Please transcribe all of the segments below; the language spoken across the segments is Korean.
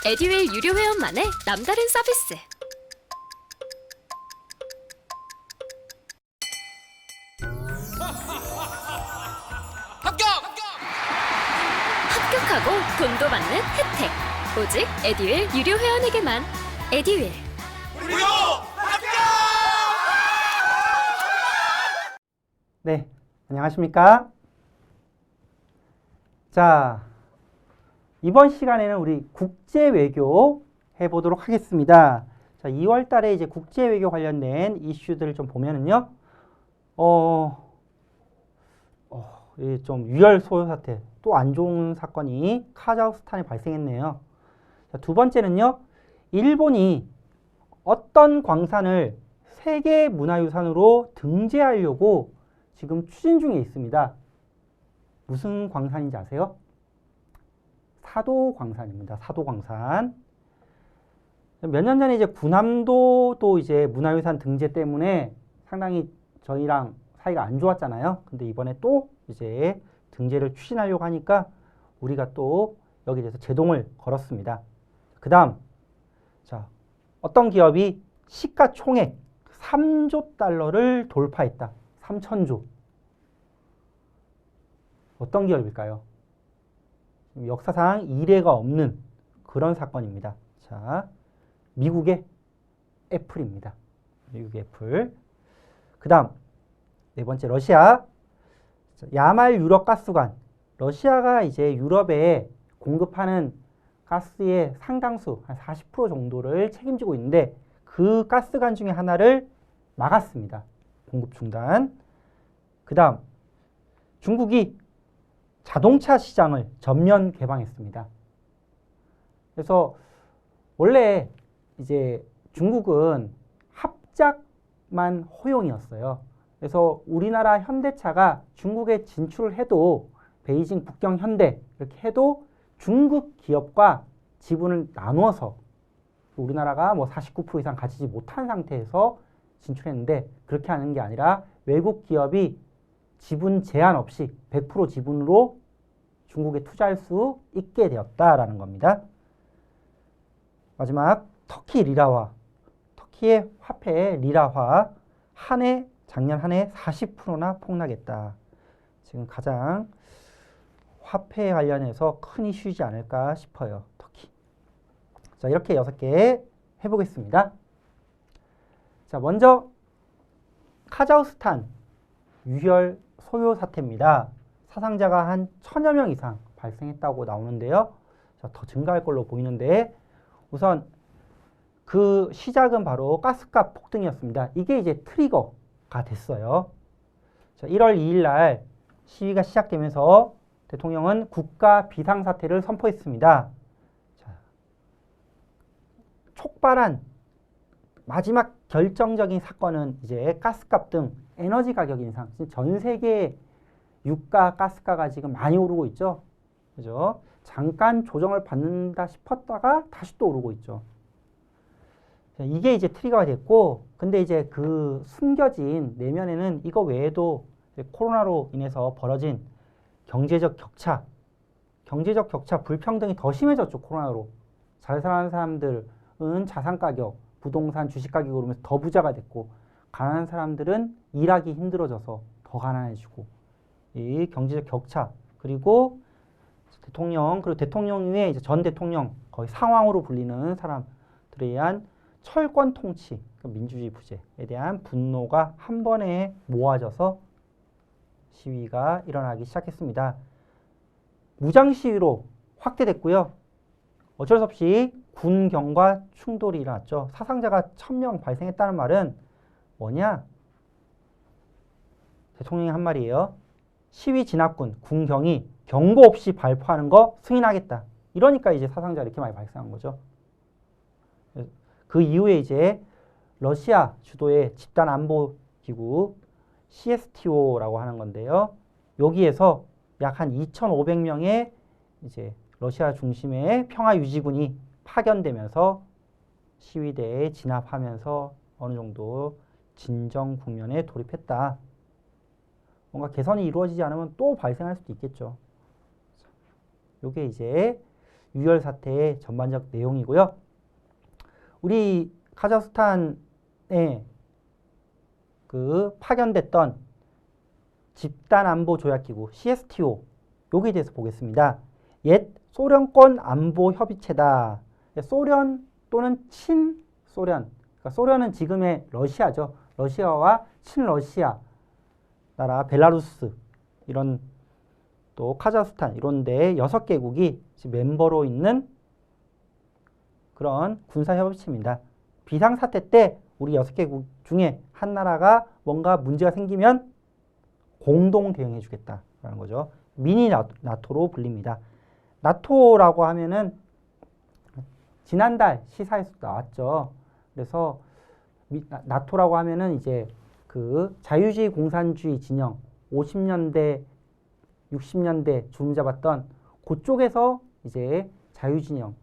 에듀윌 유료 회원만의 남다른 서비스. 합격하고 돈도 받는 혜택. 오직 에듀윌 유료 회원에게만. 에듀윌. 무료 합격! 네, 안녕하십니까? 자, 이번 시간에는 우리 국제외교 해보도록 하겠습니다. 자, 2월 달에 이제 국제외교 관련된 이슈들을 좀 보면은요, 이 좀 유혈 소요 사태, 또 안 좋은 사건이 카자흐스탄에 발생했네요. 자, 두 번째는요, 일본이 어떤 광산을 세계 문화유산으로 등재하려고 지금 추진 중에 있습니다. 무슨 광산인지 아세요? 사도광산입니다. 사도광산. 몇 년 전에 이제 군함도도 이제 문화유산 등재 때문에 상당히 저희랑 사이가 안 좋았잖아요. 근데 이번에 또 이제 등재를 추진하려고 하니까 우리가 또 여기에 대해서 제동을 걸었습니다. 그 다음, 자, 어떤 기업이 시가총액 3조 달러를 돌파했다. 3천조. 어떤 기업일까요? 역사상 이례가 없는 그런 사건입니다. 자, 미국의 애플입니다. 미국의 애플. 그 다음, 네 번째 러시아. 야말 유럽 가스관. 러시아가 이제 유럽에 공급하는 가스의 상당수, 한 40% 정도를 책임지고 있는데 그 가스관 중에 하나를 막았습니다. 공급 중단. 그 다음, 중국이 자동차 시장을 전면 개방했습니다. 그래서 원래 이제 중국은 합작만 허용이었어요. 그래서 우리나라 현대차가 중국에 진출을 해도 베이징, 북경, 현대 이렇게 해도 중국 기업과 지분을 나누어서 우리나라가 뭐 49% 이상 가지지 못한 상태에서 진출했는데 그렇게 하는 게 아니라 외국 기업이 지분 제한 없이 100% 지분으로 중국에 투자할 수 있게 되었다라는 겁니다. 마지막 터키 리라화. 터키의 화폐 리라화 작년 한 해 40%나 폭락했다. 지금 가장 화폐 관련해서 큰 이슈이지 않을까 싶어요. 터키. 자, 이렇게 6개 해보겠습니다. 자, 먼저 카자흐스탄 유혈 소요 사태입니다. 사상자가 한 1000여 명 이상 발생했다고 나오는데요. 자, 더 증가할 걸로 보이는데 우선 그 시작은 바로 가스값 폭등이었습니다. 이게 이제 트리거가 됐어요. 자, 1월 2일 날 시위가 시작되면서 대통령은 국가 비상사태를 선포했습니다. 자, 촉발한 마지막 결정적인 사건은 이제 가스값 등 에너지 가격 인상. 전 세계 유가, 가스가가 지금 많이 오르고 있죠. 그죠? 잠깐 조정을 받는다 싶었다가 다시 또 오르고 있죠. 이게 이제 트리거가 됐고, 근데 이제 그 숨겨진 내면에는 이거 외에도 코로나로 인해서 벌어진 경제적 격차, 불평등이 더 심해졌죠, 코로나로. 잘 사는 사람들은 자산 가격, 부동산, 주식 가격이 오르면서 더 부자가 됐고, 가난한 사람들은 일하기 힘들어져서 더 가난해지고, 이 경제적 격차, 그리고 대통령 위에 이제 전 대통령, 거의 상황으로 불리는 사람들에 의한 철권 통치, 그러니까 민주주의 부재에 대한 분노가 한 번에 모아져서 시위가 일어나기 시작했습니다. 무장 시위로 확대됐고요. 어쩔 수 없이 군경과 충돌이 일어났죠. 사상자가 1000명 발생했다는 말은 뭐냐? 대통령이 한 말이에요. 시위 진압군, 군경이 경고 없이 발포하는 거 승인하겠다. 이러니까 이제 사상자가 이렇게 많이 발생한 거죠. 그 이후에 이제 러시아 주도의 집단안보기구 CSTO라고 하는 건데요. 여기에서 약 한 2,500명의 이제 러시아 중심의 평화유지군이 파견되면서 시위대에 진압하면서 어느 정도 진정 국면에 돌입했다. 뭔가 개선이 이루어지지 않으면 또 발생할 수도 있겠죠. 요게 이제 유혈 사태의 전반적 내용이고요. 우리 카자흐스탄에 그 파견됐던 집단안보조약기구 CSTO 여기에 대해서 보겠습니다. 옛 소련권 안보협의체다. 소련 또는 친소련, 그러니까 소련은 지금의 러시아죠. 러시아와 친러시아 나라, 벨라루스 이런 또 카자흐스탄 이런 데 6개국이 멤버로 있는 그런 군사협의체입니다. 비상사태 때 우리 6개국 중에 한 나라가 뭔가 문제가 생기면 공동 대응해 주겠다라는 거죠. 미니 나토로 불립니다. 나토라고 하면은 지난달 시사에서 나왔죠. 그래서 나토라고 하면은 이제 그 자유주의 공산주의 진영 50년대 60년대 주름 잡았던 그쪽에서 이제 자유진영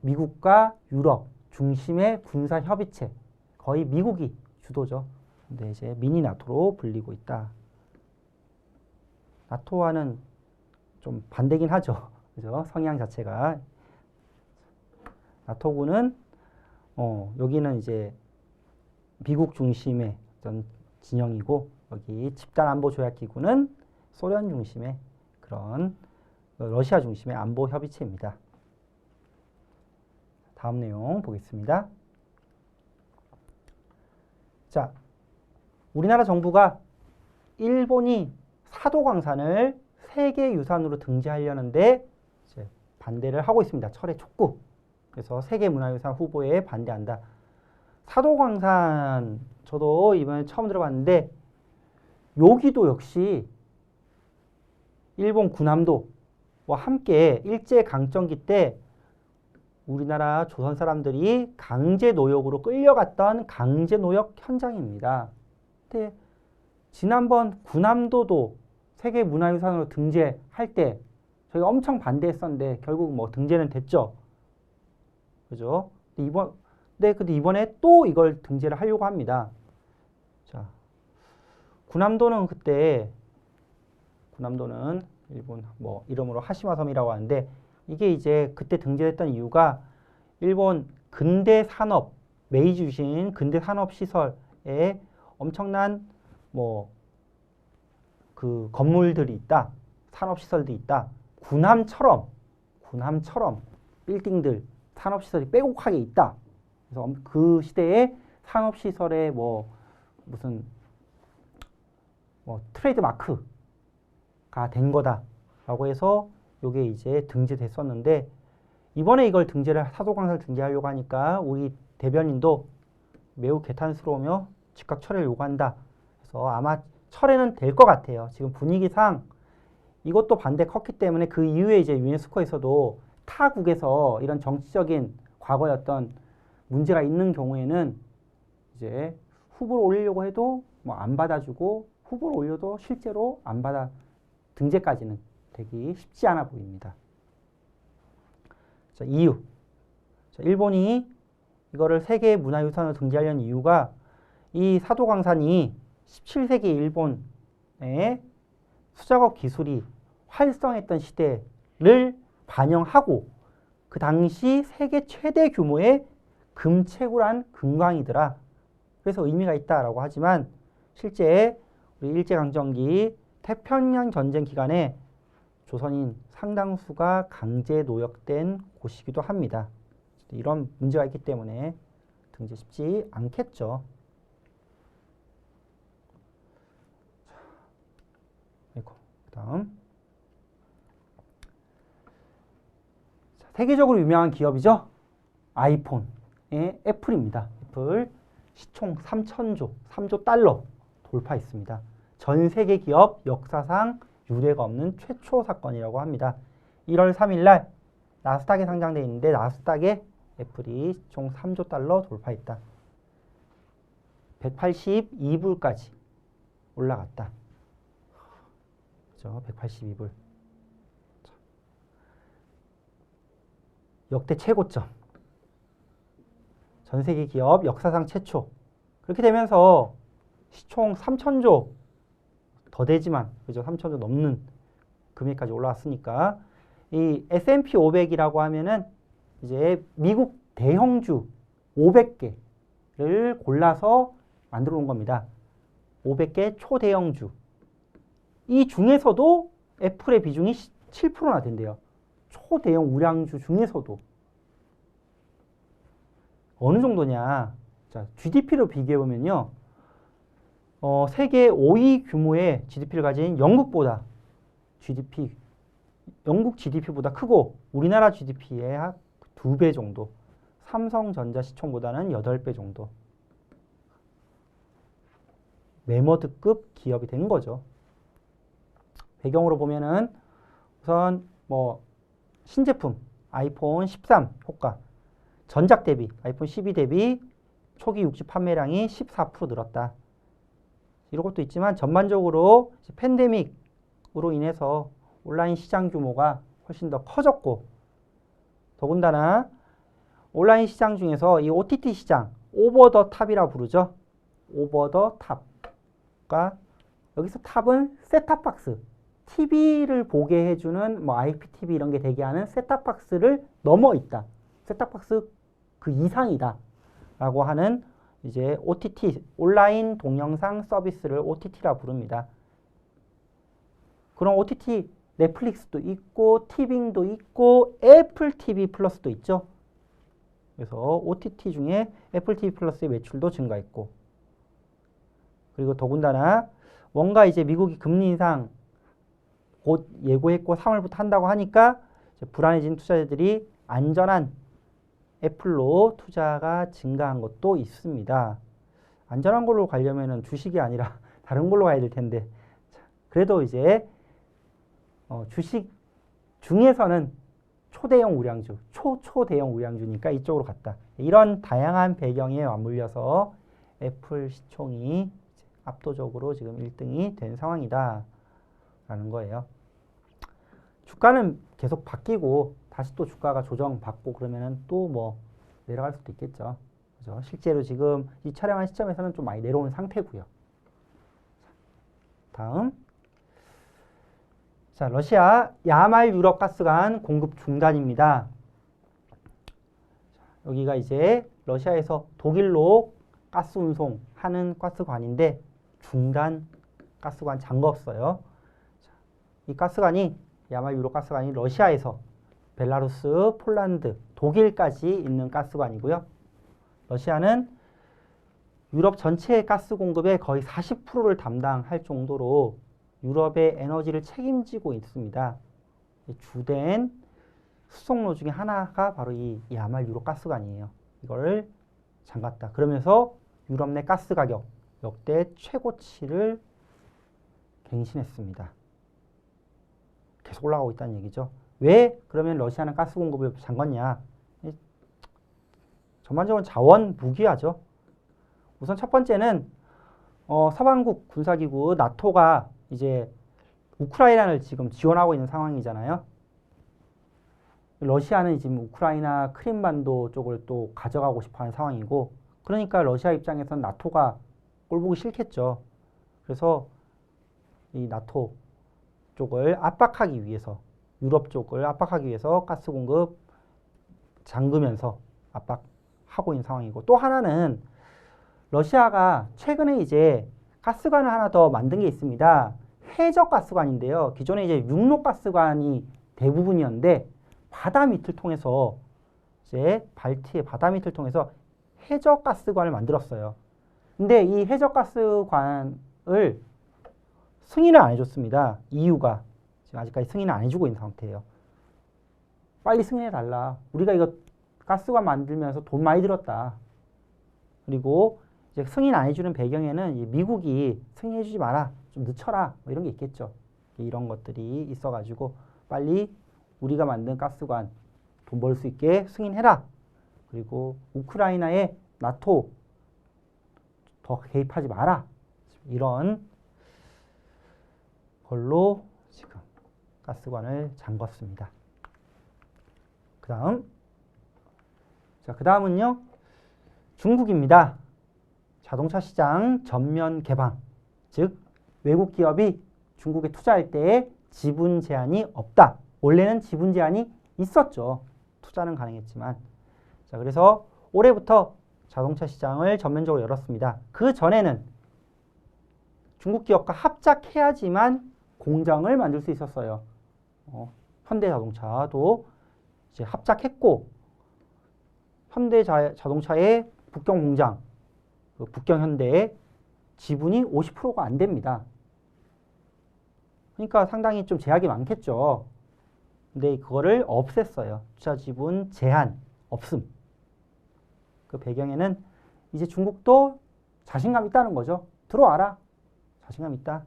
미국과 유럽 중심의 군사 협의체 거의 미국이 주도죠. 근데 이제 미니 나토로 불리고 있다. 나토와는 좀 반대긴 하죠. 그죠? 성향 자체가 나토군은 여기는 이제 미국 중심의 어떤 진영이고 여기 집단안보조약기구는 소련 중심의 그런 러시아 중심의 안보협의체입니다. 다음 내용 보겠습니다. 자, 우리나라 정부가 일본이 사도광산을 세계유산으로 등재하려는데 이제 반대를 하고 있습니다. 철회 촉구. 그래서 세계문화유산 후보에 반대한다. 사도광산 저도 이번에 처음 들어봤는데 여기도 역시 일본 군함도와 함께 일제강점기 때 우리나라 조선 사람들이 강제 노역으로 끌려갔던 강제 노역 현장입니다. 근데 지난번 군함도도 세계문화유산으로 등재할 때 저희가 엄청 반대했었는데 결국 뭐 등재는 됐죠. 그죠? 근데 이번에 또 이걸 등재를 하려고 합니다. 자, 군함도는 일본 뭐 이름으로 하시마 섬이라고 하는데 이게 이제 그때 등재됐던 이유가 일본 근대 산업 메이지 유신 근대 산업 시설에 엄청난 뭐 그 건물들이 있다. 산업 시설들이 있다. 군함처럼 빌딩들 산업 시설이 빼곡하게 있다. 그래서 그 시대에 산업 시설에 무슨 트레이드 마크가 된 거다라고 해서 요게 이제 등재됐었는데 이번에 이걸 사도광산을 등재하려고 하니까 우리 대변인도 매우 개탄스러우며 즉각 철회를 요구한다. 그래서 아마 철회는 될 것 같아요. 지금 분위기상 이것도 반대 컸기 때문에 그 이후에 이제 유네스코에서도 타국에서 이런 정치적인 과거의 어떤 문제가 있는 경우에는 이제 후보를 올리려고 해도 뭐 안 받아주고 후보를 올려도 실제로 안 받아 등재까지는 되기 쉽지 않아 보입니다. 자, 이유. 자, 일본이 이거를 세계 문화유산으로 등재하려는 이유가 이 사도광산이 17세기 일본의 수작업 기술이 활성했던 시대를 반영하고 그 당시 세계 최대 규모의 금채굴한 금광이더라. 그래서 의미가 있다라고 하지만 실제 우리 일제강점기 태평양 전쟁 기간에 조선인 상당수가 강제 노역된 곳이기도 합니다. 이런 문제가 있기 때문에 등재 쉽지 않겠죠. 다음 세계적으로 유명한 기업이죠. 아이폰의 애플입니다. 애플 시총 3조 달러 돌파했습니다. 전 세계 기업 역사상 유례가 없는 최초 사건이라고 합니다. 1월 3일 날 나스닥에 상장되어 있는데 나스닥에 애플이 시총 3조 달러 돌파했다. 182불까지 올라갔다. 그죠? 182불. 역대 최고점. 전 세계 기업 역사상 최초. 그렇게 되면서 시총 3천조 더 되지만 그죠? 3천조 넘는 금액까지 올라왔으니까 이 S&P 500이라고 하면은 이제 미국 대형주 500개를 골라서 만들어 놓은 겁니다. 500개 초대형주. 이 중에서도 애플의 비중이 7%나 된대요. 초대형 우량주 중에서도. 어느 정도냐. 자, GDP로 비교해보면요. 세계 5위 규모의 GDP를 가진 영국보다 영국 GDP보다 크고 우리나라 GDP의 약 2배 정도. 삼성전자 시총보다는 8배 정도. 매머드급 기업이 된 거죠. 배경으로 보면은 우선 뭐 신제품 아이폰 13 효과, 전작 대비 아이폰 12 대비 초기 6주 판매량이 14% 늘었다. 이런 것도 있지만 전반적으로 팬데믹으로 인해서 온라인 시장 규모가 훨씬 더 커졌고, 더군다나 온라인 시장 중에서 이 OTT 시장, 오버 더 탑이라고 부르죠. 오버 더 탑과, 여기서 탑은 셋탑박스, TV를 보게 해주는 뭐 IPTV 이런 게 되게 하는 셋탑박스를 넘어 있다. 셋탑박스 그 이상이다. 라고 하는 이제 OTT, 온라인 동영상 서비스를 OTT라 부릅니다. 그런 OTT 넷플릭스도 있고, 티빙도 있고, 애플 TV 플러스도 있죠. 그래서 OTT 중에 애플 TV 플러스의 매출도 증가했고, 그리고 더군다나 뭔가 이제 미국이 금리 인상 곧 예고했고 3월부터 한다고 하니까 이제 불안해진 투자자들이 안전한 애플로 투자가 증가한 것도 있습니다. 안전한 걸로 가려면은 주식이 아니라 다른 걸로 가야 될 텐데, 그래도 이제 주식 중에서는 초대형 우량주, 초대형 우량주니까 이쪽으로 갔다. 이런 다양한 배경에 맞물려서 애플 시총이 압도적으로 지금 1등이 된 상황이다 라는 거예요. 주가는 계속 바뀌고 다시 또 주가가 조정받고 그러면은 또 뭐 내려갈 수도 있겠죠. 그죠? 실제로 지금 이 촬영한 시점에서는 좀 많이 내려온 상태고요. 다음. 자, 러시아 야말 유럽 가스관 공급 중단입니다. 여기가 이제 러시아에서 독일로 가스 운송하는 가스관인데 중단 가스관 잠궜어요. 이 가스관이 야말 유럽 가스관이 러시아에서 벨라루스, 폴란드, 독일까지 있는 가스관이고요. 러시아는 유럽 전체 가스 공급의 거의 40%를 담당할 정도로 유럽의 에너지를 책임지고 있습니다. 주된 수송로 중에 하나가 바로 이 야말 유럽 가스관이에요. 이걸 잠갔다. 그러면서 유럽 내 가스 가격 역대 최고치를 갱신했습니다. 계속 올라가고 있다는 얘기죠. 왜 그러면 러시아는 가스 공급을 잠궜냐? 전반적으로 자원 무기화죠. 우선 첫 번째는 서방국 군사기구 나토가 이제 우크라이나를 지금 지원하고 있는 상황이잖아요. 러시아는 지금 우크라이나 크림반도 쪽을 또 가져가고 싶어하는 상황이고, 그러니까 러시아 입장에서는 나토가 꼴보기 싫겠죠. 그래서 이 나토 쪽을 압박하기 위해서, 유럽 쪽을 압박하기 위해서 가스 공급 잠그면서 압박하고 있는 상황이고, 또 하나는 러시아가 최근에 이제 가스관을 하나 더 만든 게 있습니다. 해적 가스관인데요. 기존에 이제 육로 가스관이 대부분이었는데 바다 밑을 통해서 이제 발트의 바다 밑을 통해서 해적 가스관을 만들었어요. 근데 이 해적 가스관을 승인을 안 해줬습니다. EU가 지금 아직까지 승인을 안 해주고 있는 상태예요. 빨리 승인해달라. 우리가 이거 가스관 만들면서 돈 많이 들었다. 그리고 이제 승인 안 해주는 배경에는 미국이 승인해주지 마라, 좀 늦춰라, 뭐 이런 게 있겠죠. 이런 것들이 있어가지고 빨리 우리가 만든 가스관 돈 벌 수 있게 승인해라. 그리고 우크라이나에 나토 더 개입하지 마라. 이런 걸로 지금 가스관을 잠궜습니다. 그 다음은요, 중국입니다. 자동차 시장 전면 개방, 즉 외국 기업이 중국에 투자할 때 지분 제한이 없다. 원래는 지분 제한이 있었죠. 투자는 가능했지만. 자, 그래서 올해부터 자동차 시장을 전면적으로 열었습니다. 그 전에는 중국 기업과 합작해야지만 공장을 만들 수 있었어요. 현대자동차도 이제 합작했고, 현대자동차의 북경 공장, 그 북경 현대의 지분이 50%가 안 됩니다. 그러니까 상당히 좀 제약이 많겠죠. 근데 그거를 없앴어요. 투자 지분 제한 없음. 그 배경에는 이제 중국도 자신감 있다는 거죠. 들어와라. 자신감 있다.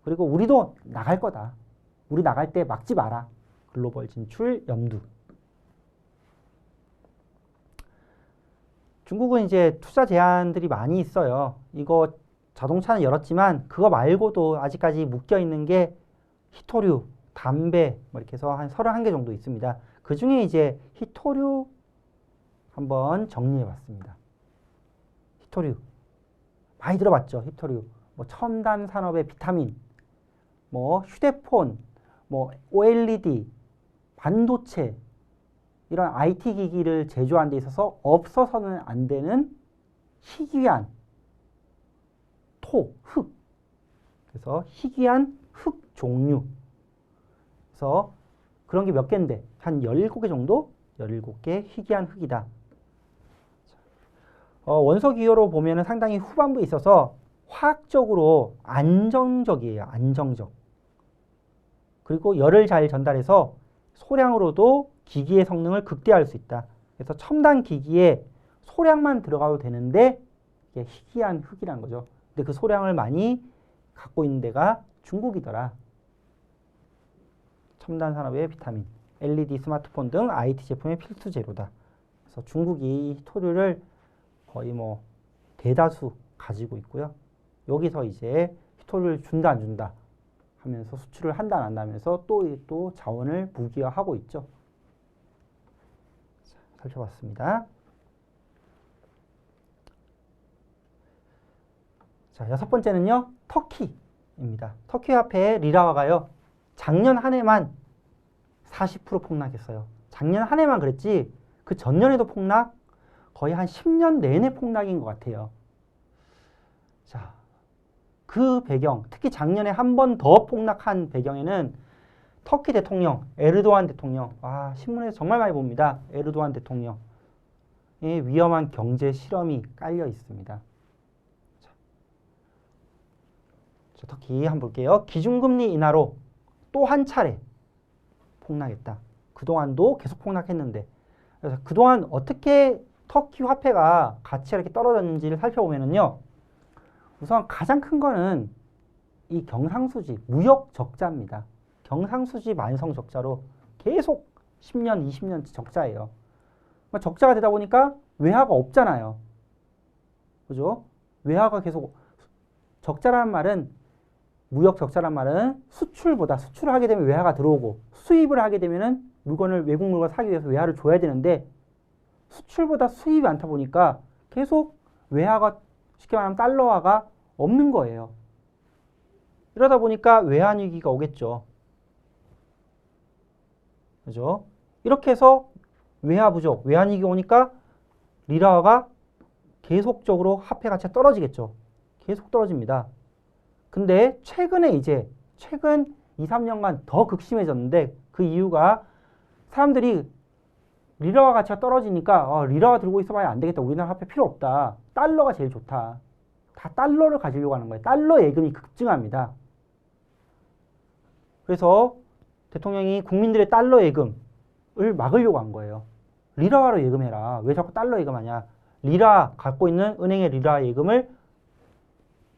그리고 우리도 나갈 거다. 우리 나갈 때 막지 마라. 글로벌 진출 염두. 중국은 이제 투자 제한들이 많이 있어요. 이거 자동차는 열었지만 그거 말고도 아직까지 묶여 있는 게 히토류, 담배 뭐 이렇게 해서 한 31개 정도 있습니다. 그 중에 이제 히토류 한번 정리해 봤습니다. 히토류. 많이 들어봤죠? 히토류. 뭐 첨단 산업의 비타민, 뭐 휴대폰, 뭐 OLED, 반도체 이런 IT 기기를 제조하는 데 있어서 없어서는 안 되는 희귀한 토, 흙. 그래서 희귀한 흙 종류. 그래서 그런 게 몇 개인데 한 17개 정도? 17개 희귀한 흙이다. 원소 기호로 보면은 상당히 후반부에 있어서 화학적으로 안정적이에요. 안정적. 그리고 열을 잘 전달해서 소량으로도 기기의 성능을 극대화할 수 있다. 그래서 첨단 기기에 소량만 들어가도 되는데 이게 희귀한 흙이라는 거죠. 근데 그 소량을 많이 갖고 있는 데가 중국이더라. 첨단 산업의 비타민, LED 스마트폰 등 IT 제품의 필수 재료다. 그래서 중국이 토류를 거의 뭐 대다수 가지고 있고요. 여기서 이제 히토류를 준다 안 준다 하면서 수출을 한다 안 한다 하면서 또 자원을 무기화하고 있죠. 자, 살펴봤습니다. 자, 6번째는요. 터키입니다. 터키 화폐의 리라화가요. 작년 한 해만 40% 폭락했어요. 작년 한 해만 그랬지 그 전년에도 폭락 거의 한 10년 내내 폭락인 것 같아요. 자, 그 배경, 특히 작년에 한 번 더 폭락한 배경에는 터키 대통령, 에르도안 대통령, 신문에서 정말 많이 봅니다. 에르도안 대통령의 위험한 경제 실험이 깔려 있습니다. 자, 터키 한번 볼게요. 기준금리 인하로 또 한 차례 폭락했다. 그동안도 계속 폭락했는데, 그래서 그동안 어떻게 터키 화폐가 가치가 이렇게 떨어졌는지를 살펴보면은요. 우선 가장 큰 거는 이 경상수지, 무역 적자입니다. 경상수지 만성 적자로 계속 10년, 20년 적자예요. 적자가 되다 보니까 외화가 없잖아요. 그죠? 외화가 계속, 적자라는 말은, 무역 적자란 말은 수출보다, 수출을 하게 되면 외화가 들어오고 수입을 하게 되면은 외국 물건을 사기 위해서 외화를 줘야 되는데 수출보다 수입이 많다 보니까 계속 외화가 쉽게 말하면 달러화가 없는 거예요. 이러다 보니까 외환위기가 오겠죠. 그죠? 이렇게 해서 외화 부족, 외환위기가 오니까 리라화가 계속적으로 화폐 가치가 떨어지겠죠. 계속 떨어집니다. 근데 최근 2, 3년간 더 극심해졌는데 그 이유가 사람들이 리라화 가치가 떨어지니까 리라화 들고 있어봐야 안 되겠다. 우리나라 화폐 필요 없다. 달러가 제일 좋다. 다 달러를 가지려고 하는 거예요. 달러 예금이 급증합니다. 그래서 대통령이 국민들의 달러 예금을 막으려고 한 거예요. 리라화로 예금해라. 왜 자꾸 달러 예금하냐. 리라 갖고 있는 은행의 리라 예금을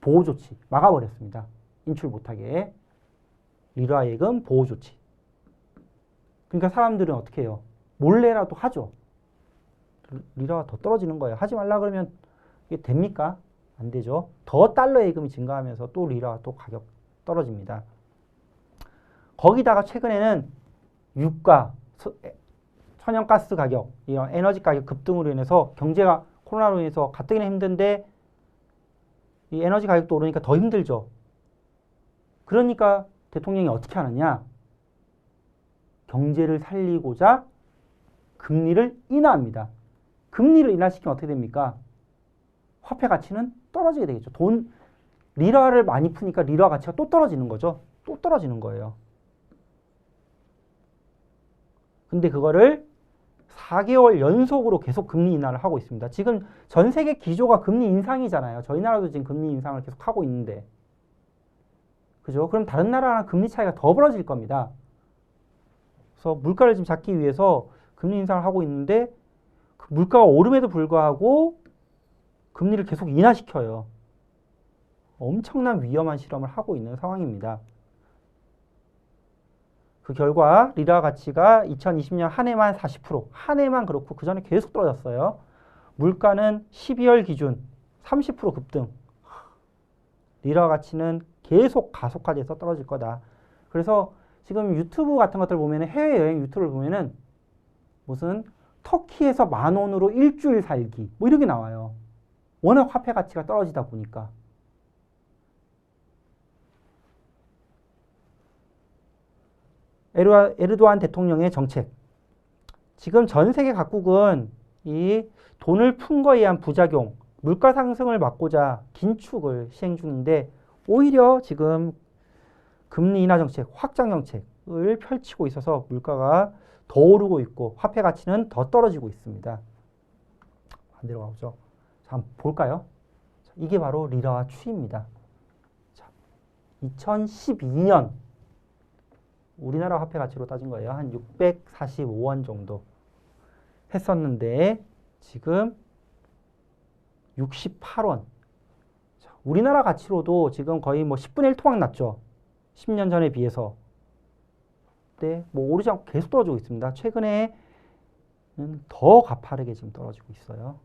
보호조치 막아버렸습니다. 인출 못하게. 리라 예금 보호조치. 그러니까 사람들은 어떻게 해요? 몰래라도 하죠. 리라가 더 떨어지는 거예요. 하지 말라 그러면 이게 됩니까? 안 되죠. 더 달러 예금이 증가하면서 또 리라가 또 가격 떨어집니다. 거기다가 최근에는 유가, 천연가스 가격, 이런 에너지 가격 급등으로 인해서 경제가 코로나로 인해서 가뜩이나 힘든데 이 에너지 가격도 오르니까 더 힘들죠. 그러니까 대통령이 어떻게 하느냐? 경제를 살리고자 금리를 인하합니다. 금리를 인하시키면 어떻게 됩니까? 화폐 가치는 떨어지게 되겠죠. 리라를 많이 푸니까 리라 가치가 또 떨어지는 거죠. 또 떨어지는 거예요. 근데 그거를 4개월 연속으로 계속 금리 인하를 하고 있습니다. 지금 전 세계 기조가 금리 인상이잖아요. 저희 나라도 지금 금리 인상을 계속 하고 있는데. 그죠? 그럼 다른 나라랑 금리 차이가 더 벌어질 겁니다. 그래서 물가를 지금 잡기 위해서 금리 인상을 하고 있는데 그 물가가 오름에도 불구하고 금리를 계속 인하시켜요. 엄청난 위험한 실험을 하고 있는 상황입니다. 그 결과 리라 가치가 2020년 한 해만 40%, 한 해만 그렇고 그 전에 계속 떨어졌어요. 물가는 12월 기준 30% 급등. 리라 가치는 계속 가속화돼서 떨어질 거다. 그래서 지금 유튜브 같은 것들 보면 해외여행 유튜브를 보면은 무슨 터키에서 10,000원으로 일주일 살기 뭐 이렇게 나와요. 워낙 화폐 가치가 떨어지다 보니까. 에르도안 대통령의 정책. 지금 전 세계 각국은 이 돈을 푼 거에 의한 부작용, 물가 상승을 막고자 긴축을 시행 중인데 오히려 지금 금리 인하 정책, 확장 정책을 펼치고 있어서 물가가 더 오르고 있고 화폐 가치는 더 떨어지고 있습니다. 반대로 가보죠. 자, 한번 볼까요? 이게 바로 리라와 추이입니다. 자, 2012년 우리나라 화폐 가치로 따진 거예요. 한 645원 정도 했었는데 지금 68원. 자, 우리나라 가치로도 지금 거의 뭐 10분의 1 토막 났죠. 10년 전에 비해서. 네, 뭐 오르지 않고 계속 떨어지고 있습니다. 최근에는 더 가파르게 지금 떨어지고 있어요.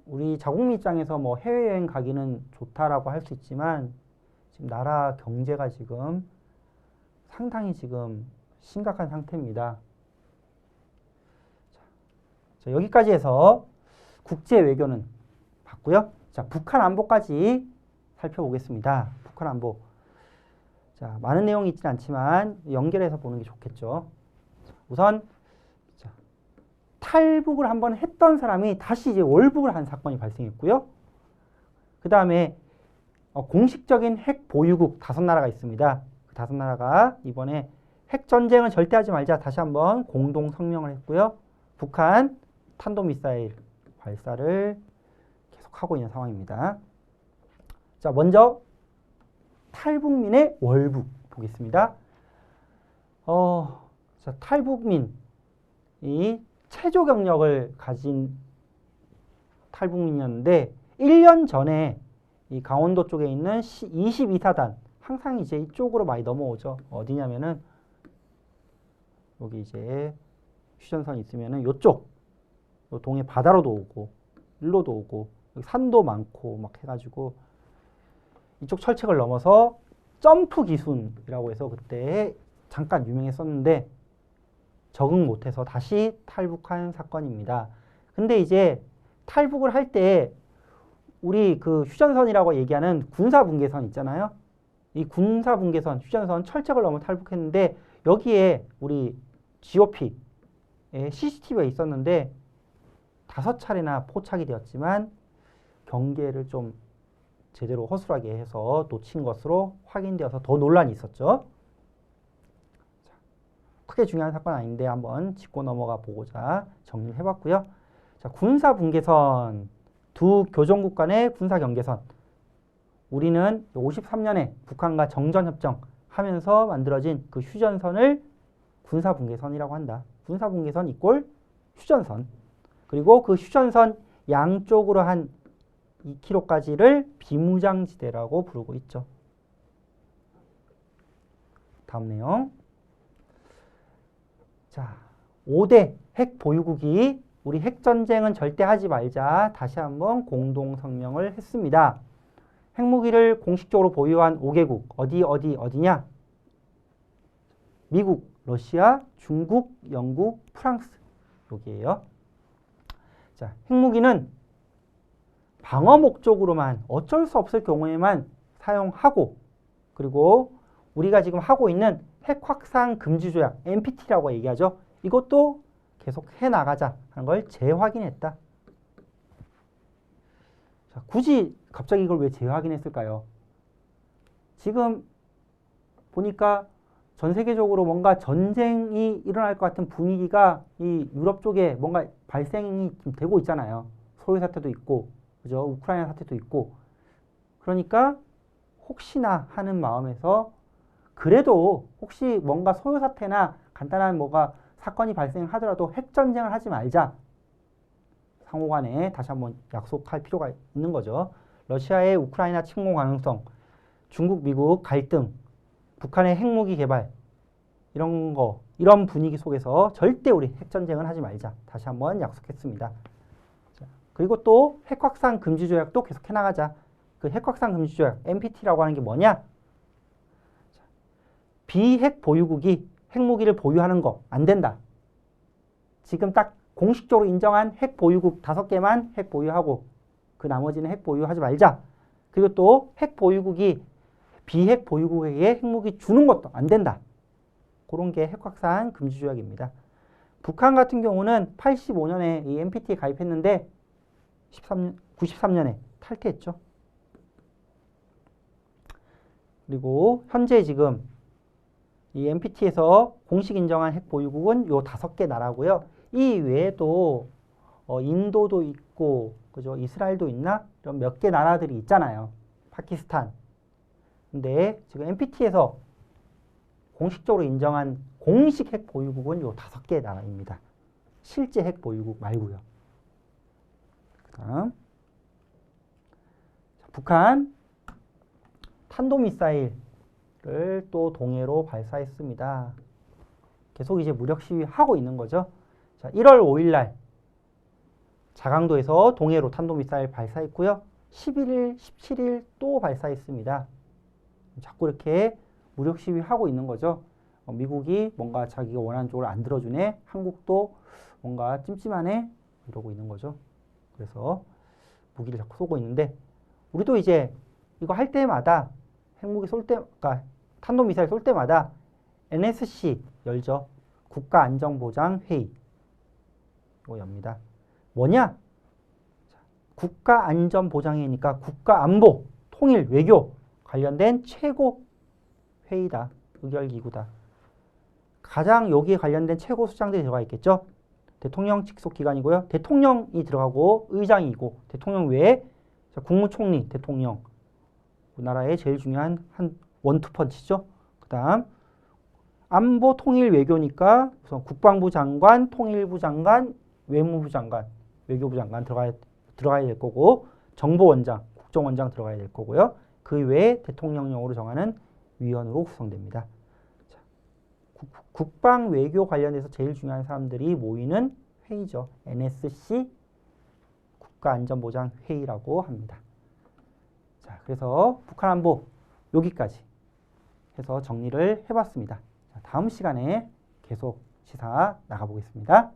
우리 자국민 입장에서 뭐 해외여행 가기는 좋다라고 할 수 있지만 지금 나라 경제가 지금 상당히 지금 심각한 상태입니다. 자, 여기까지 해서 국제 외교는 봤고요. 자, 북한 안보까지 살펴보겠습니다. 북한 안보. 자, 많은 내용이 있지는 않지만 연결해서 보는 게 좋겠죠. 자, 우선 탈북을 한번 했던 사람이 다시 이제 월북을 한 사건이 발생했고요. 그 다음에 공식적인 핵 보유국 5나라가 있습니다. 그 5나라가 이번에 핵 전쟁은 절대 하지 말자 다시 한번 공동 성명을 했고요. 북한 탄도미사일 발사를 계속하고 있는 상황입니다. 자, 먼저 탈북민의 월북 보겠습니다. 자, 탈북민이 체조 경력을 가진 탈북민이었는데 1년 전에 이 강원도 쪽에 있는 22사단 항상 이제 이쪽으로 많이 넘어오죠. 어디냐면은 여기 이제 휴전선이 있으면은 요쪽 요 동해 바다로도 오고 일로도 오고 여기 산도 많고 막 해가지고 이쪽 철책을 넘어서 점프 기순이라고 해서 그때 잠깐 유명했었는데 적응 못해서 다시 탈북한 사건입니다. 근데 이제 탈북을 할 때 우리 그 휴전선이라고 얘기하는 군사분계선 있잖아요. 이 군사분계선, 휴전선 철책을 넘어 탈북했는데 여기에 우리 GOP에 CCTV가 있었는데 5차례나 포착이 되었지만 경계를 좀 제대로 허술하게 해서 놓친 것으로 확인되어서 더 논란이 있었죠. 크게 중요한 사건 아닌데 한번 짚고 넘어가 보고자 정리를 해봤고요. 자, 군사 분계선, 두 교정국 간의 군사 경계선. 우리는 53년에 북한과 정전협정 하면서 만들어진 그 휴전선을 군사 분계선이라고 한다. 군사 분계선 이꼴 휴전선. 그리고 그 휴전선 양쪽으로 한 2km까지를 비무장지대라고 부르고 있죠. 다음 내용. 자, 5대 핵 보유국이 우리 핵전쟁은 절대 하지 말자 다시 한번 공동성명을 했습니다. 핵무기를 공식적으로 보유한 5개국 어디냐? 미국, 러시아, 중국, 영국, 프랑스 여기에요. 자, 핵무기는 방어 목적으로만 어쩔 수 없을 경우에만 사용하고 그리고 우리가 지금 하고 있는 핵 확산 금지 조약 NPT라고 얘기하죠. 이것도 계속 해 나가자 하는 걸 재확인했다. 자, 굳이 갑자기 이걸 왜 재확인했을까요? 지금 보니까 전 세계적으로 뭔가 전쟁이 일어날 것 같은 분위기가 이 유럽 쪽에 뭔가 발생이 좀 되고 있잖아요. 소요 사태도 있고, 그죠? 우크라이나 사태도 있고. 그러니까 혹시나 하는 마음에서 그래도 혹시 뭔가 소요 사태나 간단한 뭐가 사건이 발생하더라도 핵 전쟁을 하지 말자. 상호간에 다시 한번 약속할 필요가 있는 거죠. 러시아의 우크라이나 침공 가능성, 중국, 미국 갈등, 북한의 핵무기 개발 이런 분위기 속에서 절대 우리 핵전쟁은 하지 말자. 다시 한번 약속했습니다. 자, 그리고 또 핵확산 금지 조약도 계속 해나가자. 그 핵확산 금지 조약 NPT라고 하는 게 뭐냐? 자, 비핵 보유국이 핵무기를 보유하는 거 안 된다. 지금 딱 공식적으로 인정한 핵 보유국 5개만 핵 보유하고 그 나머지는 핵 보유하지 말자. 그리고 또 핵 보유국이 비핵 보유국에게 핵무기 주는 것도 안 된다. 그런 게 핵확산 금지 조약입니다. 북한 같은 경우는 85년에 이 NPT에 가입했는데 93년에 탈퇴했죠. 그리고 현재 지금 이 NPT에서 공식 인정한 핵 보유국은 요 5개 나라고요. 이 외에도 인도도 있고, 그죠? 이스라엘도 있나? 이런 몇 개 나라들이 있잖아요. 파키스탄. 근데 지금 NPT에서 공식적으로 인정한 공식 핵 보유국은 요 5개 나라입니다. 실제 핵 보유국 말고요. 그다음 북한 탄도미사일을 또 동해로 발사했습니다. 계속 이제 무력 시위하고 있는 거죠. 자, 1월 5일 날 자강도에서 동해로 탄도미사일 발사했고요. 11일, 17일 또 발사했습니다. 자꾸 이렇게 무력 시위하고 있는 거죠. 미국이 뭔가 자기가 원하는 쪽을 안 들어주네. 한국도 뭔가 찜찜하네. 이러고 있는 거죠. 그래서 무기를 자꾸 쏘고 있는데 우리도 이제 이거 할 때마다 핵무기 쏠 때, 그러니까 탄도미사일 쏠 때마다 NSC 열죠. 국가안전보장회의. 이거 엽니다. 뭐냐? 국가안전보장회의니까 국가안보, 통일, 외교 관련된 최고 회의다. 의결기구다. 가장 여기에 관련된 최고 수장들이 들어가 있겠죠. 대통령 직속 기관이고요. 대통령이 들어가고 의장이고 대통령 외에 국무총리, 대통령 우리나라의 제일 중요한 한 원투펀치죠. 그 다음 안보, 통일, 외교니까 우선 국방부 장관, 통일부 장관, 외무부 장관, 외교부 장관 들어가야 될 거고 정보원장, 국정원장 들어가야 될 거고요. 그 외에 대통령령으로 정하는 위원으로 구성됩니다. 자, 국방 외교 관련해서 제일 중요한 사람들이 모이는 회의죠. NSC 국가안전보장회의라고 합니다. 자, 그래서 북한 안보 여기까지 해서 정리를 해봤습니다. 자, 다음 시간에 계속 시사 나가보겠습니다.